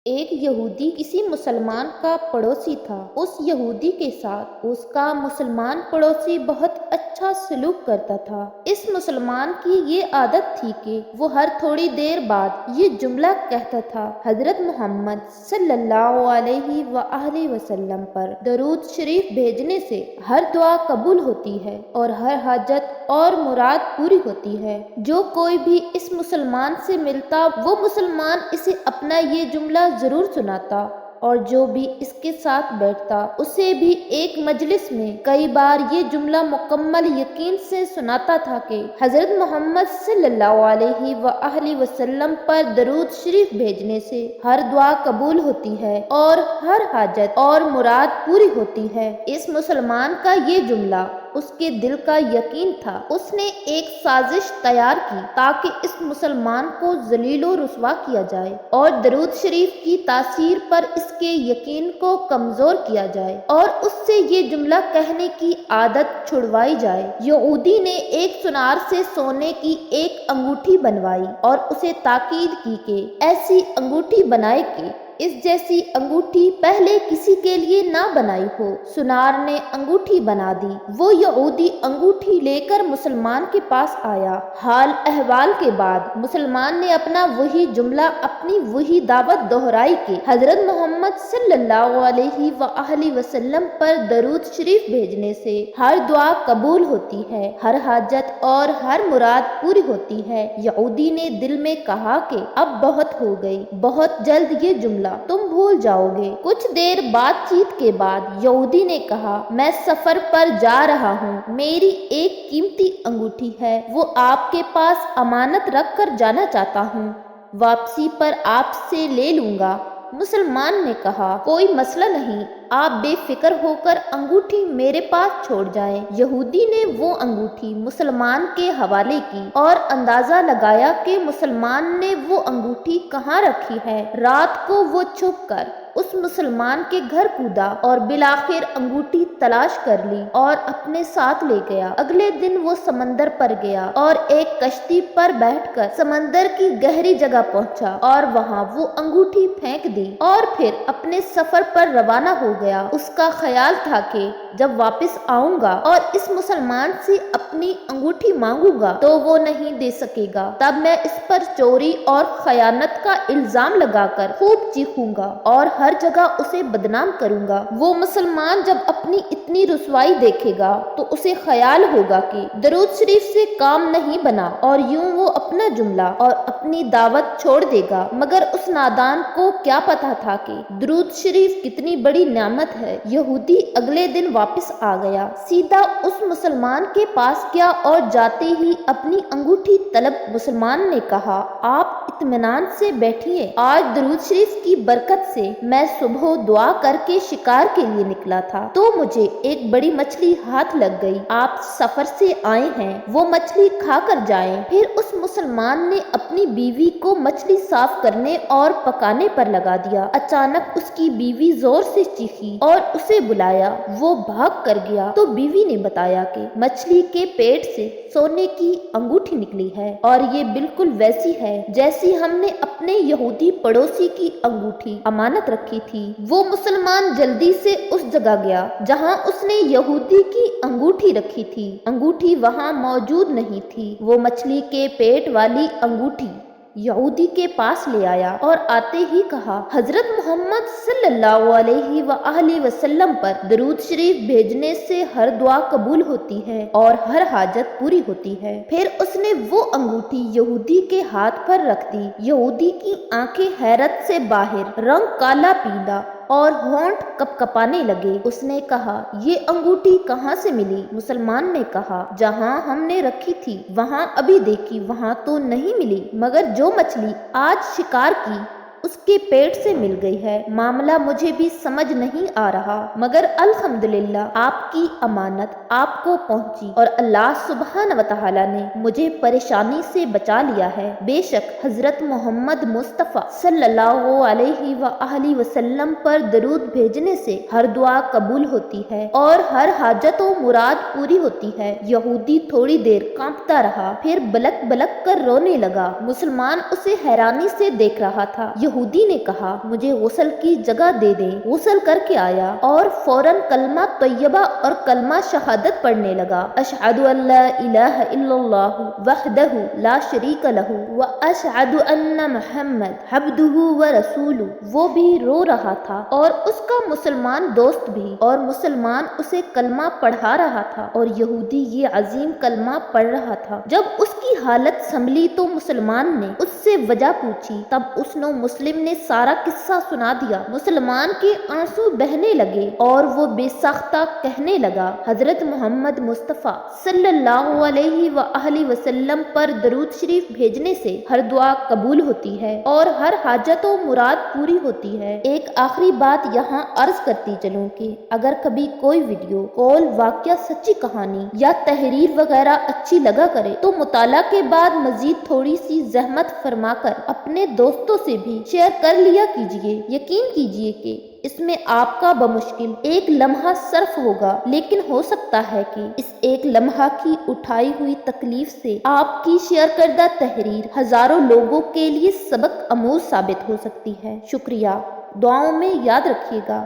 ایک یہودی کسی مسلمان کا پڑوسی تھا۔ اس یہودی کے ساتھ اس کا مسلمان پڑوسی بہت اچھا سلوک کرتا تھا۔ اس مسلمان کی یہ عادت تھی کہ وہ ہر تھوڑی دیر بعد یہ جملہ کہتا تھا: حضرت محمد صلی اللہ علیہ وآلہ وسلم پر درود شریف بھیجنے سے ہر دعا قبول ہوتی ہے اور ہر حاجت اور مراد پوری ہوتی ہے۔ جو کوئی بھی اس مسلمان سے ملتا وہ مسلمان اسے اپنا یہ جملہ ضرور سناتا، اور جو بھی اس کے ساتھ بیٹھتا اسے بھی ایک مجلس میں کئی بار یہ جملہ مکمل یقین سے سناتا تھا کہ حضرت محمد صلی اللہ علیہ وآلہ وسلم پر درود شریف بھیجنے سے ہر دعا قبول ہوتی ہے اور ہر حاجت اور مراد پوری ہوتی ہے۔ اس مسلمان کا یہ جملہ اس کے دل کا یقین تھا۔ اس نے ایک سازش تیار کی تاکہ اس مسلمان کو ذلیل و رسوا کیا جائے اور درود شریف کی تاثیر پر اس کے یقین کو کمزور کیا جائے اور اس سے یہ جملہ کہنے کی عادت چھڑوائی جائے۔ یہودی نے ایک سنار سے سونے کی ایک انگوٹھی بنوائی اور اسے تاکید کی کہ ایسی انگوٹھی بنائے کہ اس جیسی انگوٹھی پہلے کسی کے لیے نہ بنائی ہو۔ سنار نے انگوٹھی بنا دی۔ وہ یہودی انگوٹھی لے کر مسلمان کے پاس آیا۔ حال احوال کے بعد مسلمان نے اپنا وہی جملہ، اپنی وہی دعوت دہرائی کہ حضرت محمد صلی اللہ علیہ وآلہ وسلم پر درود شریف بھیجنے سے ہر دعا قبول ہوتی ہے، ہر حاجت اور ہر مراد پوری ہوتی ہے۔ یہودی نے دل میں کہا کہ اب بہت ہو گئی، بہت جلد یہ جملہ تم بھول جاؤ گے۔ کچھ دیر بات چیت کے بعد یہودی نے کہا: میں سفر پر جا رہا ہوں، میری ایک قیمتی انگوٹھی ہے، وہ آپ کے پاس امانت رکھ کر جانا چاہتا ہوں، واپسی پر آپ سے لے لوں گا۔ مسلمان نے کہا: کوئی مسئلہ نہیں، آپ بے فکر ہو کر انگوٹھی میرے پاس چھوڑ جائیں۔ یہودی نے وہ انگوٹھی مسلمان کے حوالے کی اور اندازہ لگایا کہ مسلمان نے وہ انگوٹھی کہاں رکھی ہے۔ رات کو وہ چھپ کر اس مسلمان کے گھر کودا اور بالآخر انگوٹھی تلاش کر لی اور اپنے ساتھ لے گیا۔ اگلے دن وہ سمندر پر گیا اور ایک کشتی پر بیٹھ کر سمندر کی گہری جگہ پہنچا اور وہاں وہ انگوٹھی پھینک دی اور پھر اپنے سفر پر روانہ ہو گیا۔ اس کا خیال تھا کہ جب واپس آؤں گا اور اس مسلمان سے اپنی انگوٹھی مانگوں گا تو وہ نہیں دے سکے گا، تب میں اس پر چوری اور خیانت کا الزام لگا کر خوب چیخوں گا اور ہر جگہ اسے بدنام کروں گا۔ وہ مسلمان جب اپنی اتنی رسوائی دیکھے گا تو اسے خیال ہوگا کہ درود شریف سے کام نہیں بنا اور یوں وہ اپنا جملہ اور اپنی دعوت چھوڑ دے گا۔ مگر اس نادان کو کیا پتا تھا کہ درود شریف کتنی بڑی نعمت ہے۔ یہودی اگلے دن واپس آ گیا، سیدھا اس مسلمان کے پاس گیا اور جاتے ہی اپنی انگوٹھی طلب۔ مسلمان نے کہا: آپ اطمینان سے بیٹھیے، آج درود شریف کی برکت سے میں صبح دعا کر کے شکار کے لیے نکلا تھا تو مجھے ایک بڑی مچھلی ہاتھ لگ گئی۔ آپ سفر سے آئے ہیں، وہ مچھلی کھا کر جائیں۔ پھر اس مسلمان نے اپنی بیوی کو مچھلی صاف کرنے اور پکانے پر لگا دیا۔ اچانک اس کی بیوی زور سے چیخی اور اسے بلایا۔ وہ بھاگ کر گیا تو بیوی نے بتایا کہ مچھلی کے پیٹ سے سونے کی انگوٹھی نکلی ہے اور یہ بالکل ویسی ہے جیسی ہم نے اپنے یہودی پڑوسی کی انگوٹھی امانت رکھی تھی۔ وہ مسلمان جلدی سے اس جگہ گیا جہاں اس نے یہودی کی انگوٹھی رکھی تھی۔ انگوٹھی وہاں موجود نہیں تھی۔ وہ مچھلی کے پیٹ والی انگوٹھی یہودی کے پاس لے آیا اور آتے ہی کہا: حضرت محمد صلی اللہ علیہ وآلہ وسلم پر درود شریف بھیجنے سے ہر دعا قبول ہوتی ہے اور ہر حاجت پوری ہوتی ہے۔ پھر اس نے وہ انگوٹھی یہودی کے ہاتھ پر رکھ دی۔ یہودی کی آنکھیں حیرت سے باہر، رنگ کالا پیلا اور ہونٹ کپکپانے لگے۔ اس نے کہا: یہ انگوٹھی کہاں سے ملی؟ مسلمان نے کہا: جہاں ہم نے رکھی تھی وہاں ابھی دیکھی، وہاں تو نہیں ملی، مگر جو مچھلی آج شکار کی اس کے پیٹ سے مل گئی ہے۔ معاملہ مجھے بھی سمجھ نہیں آ رہا، مگر الحمدللہ آپ کی امانت آپ کو پہنچی اور اللہ سبحانہ وتعالی نے مجھے پریشانی سے بچا لیا ہے۔ بے شک حضرت محمد مصطفیٰ صلی اللہ علیہ وآلہ وسلم پر درود بھیجنے سے ہر دعا قبول ہوتی ہے اور ہر حاجت و مراد پوری ہوتی ہے۔ یہودی تھوڑی دیر کانپتا رہا، پھر بلک بلک کر رونے لگا۔ مسلمان اسے حیرانی سے دیکھ رہا تھا۔ یہودی نے کہا مجھے غسل کی جگہ دے دیں۔ غسل کر کے آیا اور فوراً کلمہ طیبہ اور کلمہ شہادت پڑھنے لگا، اشہد ان لا الہ الا اللہ وحدہ لا شریک لہ واشہد ان محمد عبدہ ورسولہ۔ وہ بھی رو رہا تھا اور اس کا مسلمان دوست بھی، اور مسلمان اسے کلمہ پڑھا رہا تھا اور یہودی یہ عظیم کلمہ پڑھ رہا تھا۔ جب اس کی حالت سنبھلی تو مسلمان نے اس سے وجہ پوچھی، تب اس نے مسلم نے سارا قصہ سنا دیا۔ مسلمان کے آنسو بہنے لگے اور وہ بے ساختہ کہنے لگا، حضرت محمد مصطفیٰ صلی اللہ علیہ وآلہ وسلم پر درود شریف بھیجنے سے ہر دعا قبول ہوتی ہے اور ہر حاجت و مراد پوری ہوتی ہے۔ ایک آخری بات یہاں عرض کرتی چلوں کہ اگر کبھی کوئی ویڈیو، قول، واقعہ، سچی کہانی یا تحریر وغیرہ اچھی لگا کرے تو مطالعہ کے بعد مزید تھوڑی سی زحمت فرما کر اپنے دوستوں سے بھی شیئر کر لیا کیجیے۔ یقین کیجیے کہ اس میں آپ کا بمشکل ایک لمحہ صرف ہوگا، لیکن ہو سکتا ہے کہ اس ایک لمحہ کی اٹھائی ہوئی تکلیف سے آپ کی شیئر کردہ تحریر ہزاروں لوگوں کے لیے سبق آموز ثابت ہو سکتی ہے۔ شکریہ، دعاؤں میں یاد رکھیے گا۔